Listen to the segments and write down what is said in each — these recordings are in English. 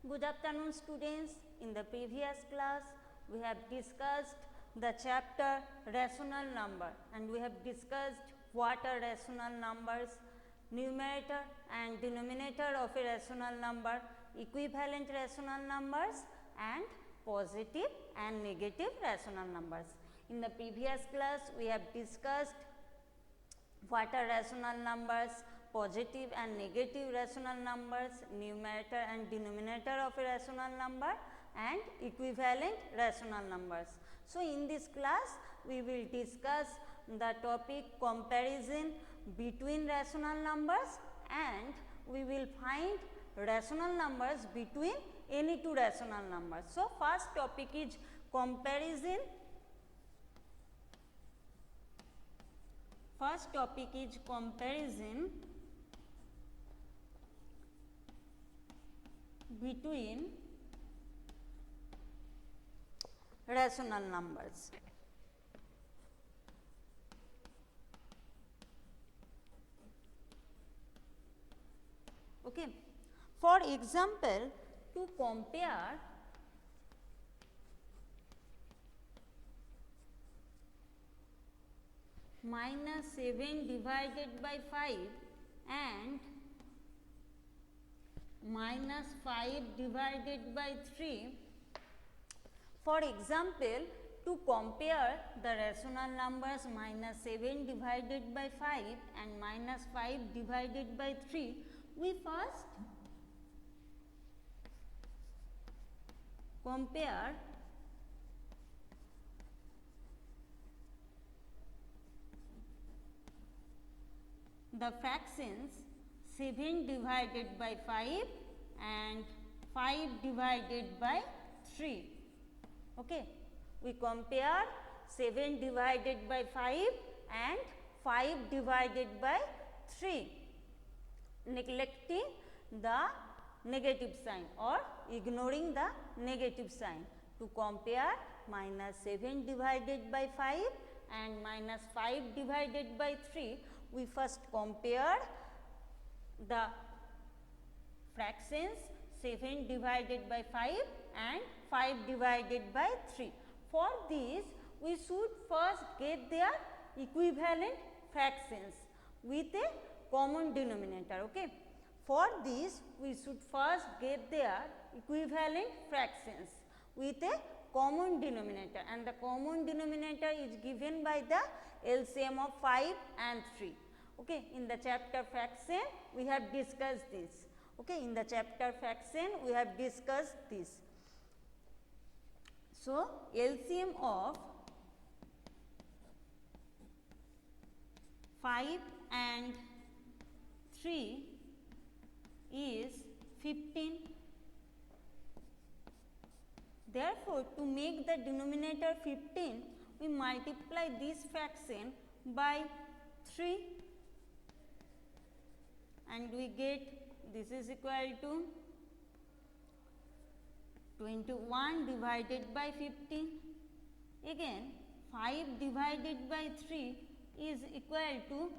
Good afternoon students. In the previous class we have discussed the chapter rational number and we have discussed what are rational numbers, numerator and denominator of a rational number, equivalent rational numbers and positive and negative rational numbers. In the previous class we have discussed what are rational numbers, positive and negative rational numbers, numerator and denominator of a rational number and equivalent rational numbers. So, in this class we will discuss the topic comparison between rational numbers and we will find rational numbers between any two rational numbers. So, first topic is comparison. First topic is comparison between rational numbers. Okay. For example, to compare minus 7 divided by 5 and minus 5 divided by 3. For example, to compare the rational numbers minus 7 divided by 5 and minus 5 divided by 3, we first compare the fractions 7 divided by 5 and 5 divided by 3. Okay. We compare 7 divided by 5 and 5 divided by 3, neglecting the negative sign or ignoring the negative sign. To compare minus 7 divided by 5 and minus 5 divided by 3, we first compare the fractions 7 divided by 5 and 5 divided by 3. For this, we should first get their equivalent fractions with a common denominator. Okay. For this, we should first get their equivalent fractions with a common denominator, and the common denominator is given by the LCM of 5 and 3. Okay. In the chapter fraction, we have discussed this. Okay. In the chapter fraction, we have discussed this. So, LCM of 5 and 3 is 15. Therefore, to make the denominator 15, we multiply this fraction by 3 and we get this is equal to 21 divided by 15. Again 5 divided by 3 is equal to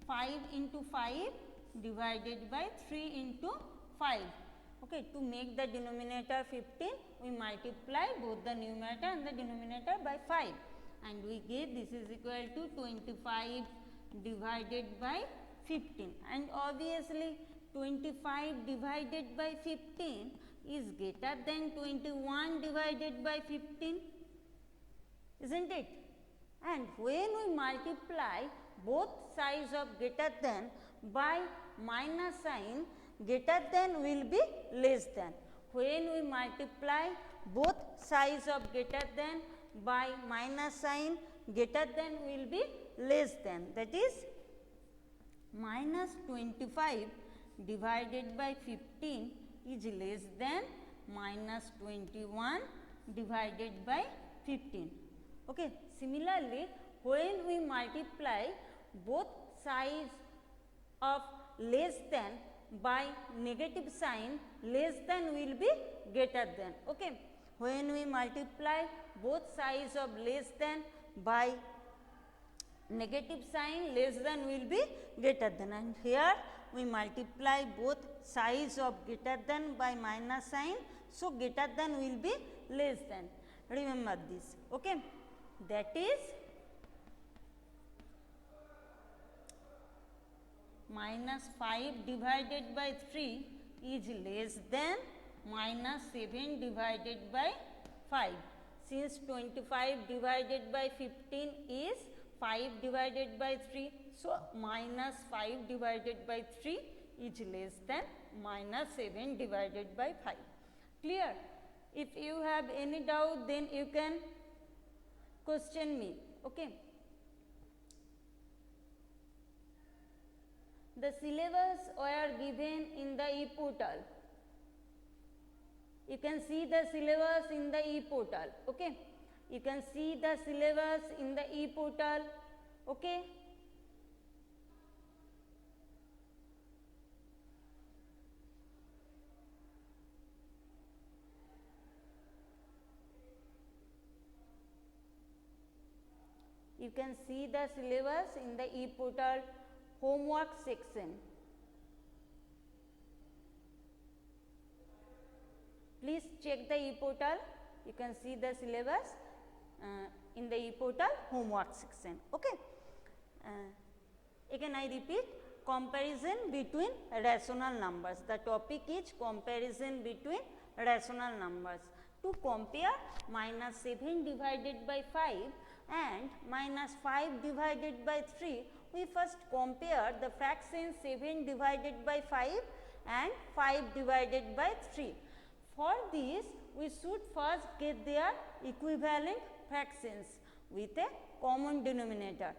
5 into 5 divided by 3 into 5. Okay, to make the denominator 15, we multiply both the numerator and the denominator by 5 and we get this is equal to 25 divided by 15, and obviously 25 divided by 15 is greater than 21 divided by 15, isn't it? And when we multiply both sides of greater than by minus sign, greater than will be less than. When we multiply both sides of greater than by minus sign, greater than will be less than, that is minus 25 divided by 15 is less than minus 21 divided by 15. Okay. Similarly, when we multiply both sides of less than by negative sign, less than will be greater than. Okay. When we multiply both sides of less than by negative sign, less than will be greater than, and here we multiply both sides of greater than by minus sign. So, greater than will be less than, remember this, okay. That is minus 5 divided by 3 is less than minus 7 divided by 5. Since 25 divided by 15 is 5 divided by 3. So, minus 5 divided by 3 is less than minus 7 divided by 5. Clear? If you have any doubt, then you can question me. Okay. The syllabus were given in the e-portal. You can see the syllabus in the e-portal. Okay. You can see the syllabus in the e-portal. Okay. You can see the syllabus in the e-portal homework section. Please check the e-portal. You can see the syllabus in the e-portal homework section. Okay. Again I repeat, comparison between rational numbers. The topic is comparison between rational numbers. To compare minus 7 divided by 5 and minus 5 divided by 3, we first compare the fractions 7 divided by 5 and 5 divided by 3. For this, we should first get their equivalent fractions with a common denominator,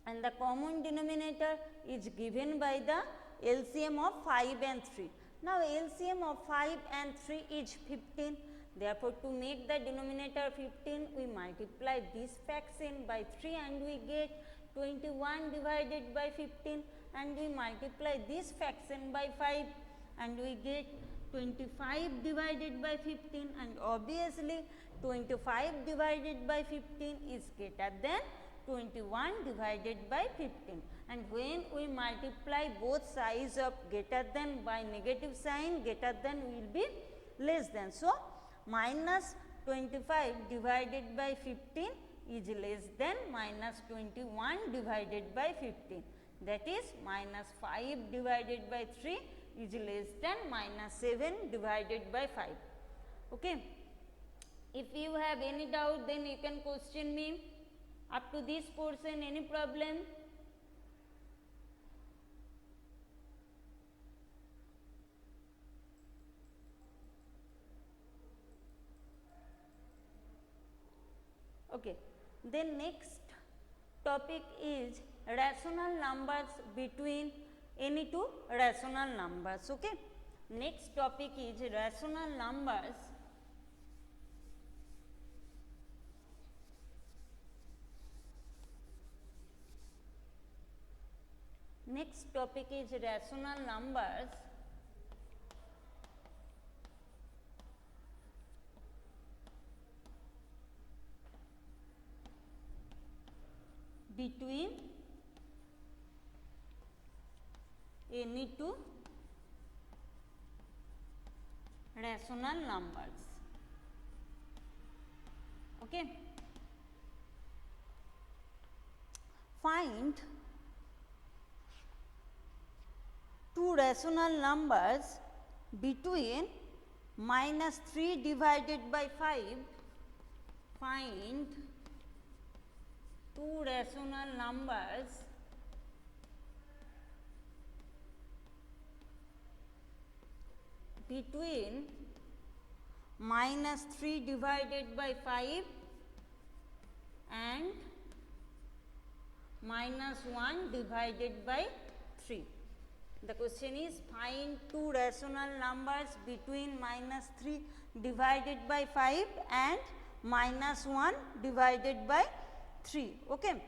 and the common denominator is given by the LCM of 5 and 3. Now, LCM of 5 and 3 is 15. Therefore, to make the denominator 15, we multiply this fraction by 3 and we get 21 divided by 15, and we multiply this fraction by 5 and we get 25 divided by 15, and obviously 25 divided by 15 is greater than 21 divided by 15, and when we multiply both sides of greater than by negative sign, greater than will be less than. So, minus 25 divided by 15 is less than minus 21 divided by 15, that is minus 5 divided by 3 is less than minus 7 divided by 5. Okay. If you have any doubt, then you can question me. Up to this portion, any problem? Okay. Then next topic is rational numbers between any two rational numbers. Okay. Next topic is rational numbers between any two rational numbers. Okay. Find two rational numbers between minus 3 divided by 5. Find two rational numbers between minus 3 divided by 5 and minus 1 divided by 3. The question is find two rational numbers between minus 3 divided by 5 and minus 1 divided by 3. Okay.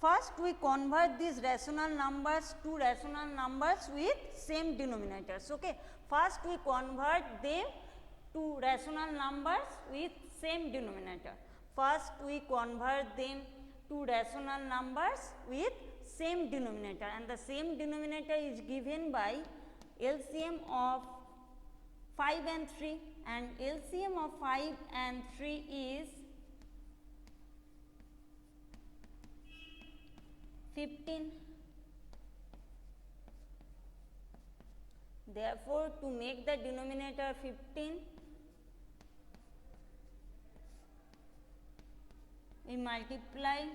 First, we convert these rational numbers to rational numbers with same denominators. Okay. First, we convert them to rational numbers with same denominator. First, we convert them to rational numbers with same denominator, and the same denominator is given by LCM of 5 and 3, and LCM of 5 and 3 is 15. Therefore, to make the denominator 15, we multiply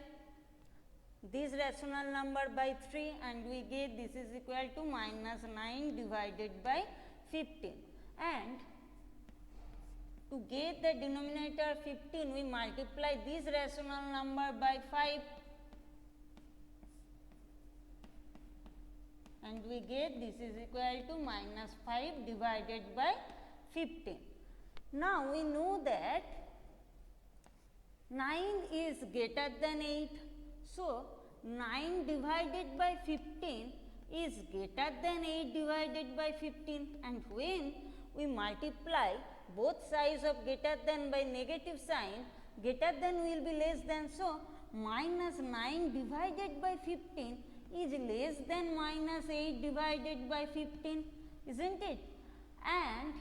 this rational number by 3 and we get this is equal to minus 9 divided by 15. And to get the denominator 15, we multiply this rational number by 5 and we get this is equal to minus 5 divided by 15. Now, we know that 9 is greater than 8. So, 9 divided by 15 is greater than 8 divided by 15, and when we multiply both sides of greater than by negative sign, greater than will be less than. So, minus 9 divided by 15 is less than minus 8 divided by 15, isn't it? And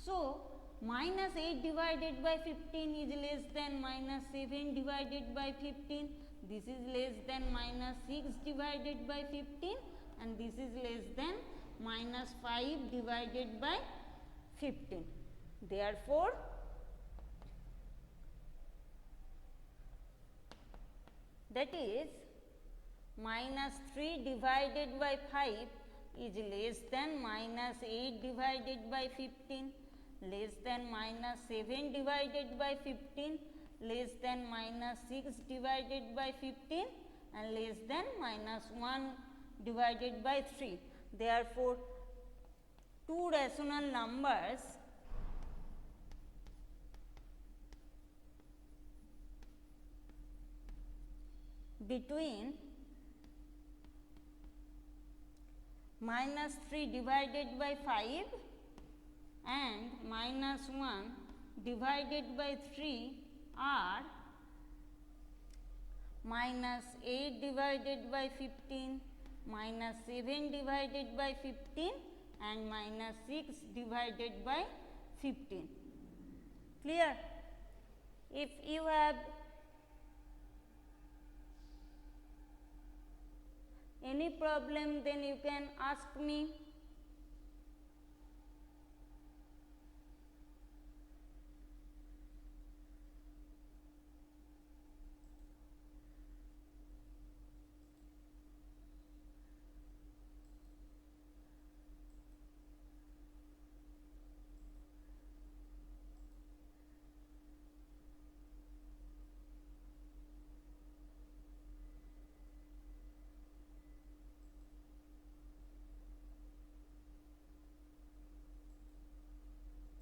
so, minus 8 divided by 15 is less than minus 7 divided by 15. This is less than minus 6 divided by 15, and this is less than minus 5 divided by 15. Therefore, that is minus 3 divided by 5 is less than minus 8 divided by 15, less than minus 7 divided by 15, less than minus 6 divided by 15, and less than minus 1 divided by 3. Therefore, two rational numbers between minus 3 divided by 5 and minus 1 divided by 3 are minus 8 divided by 15, minus 7 divided by 15, and minus 6 divided by 15. Clear? If you have any problem, then you can ask me.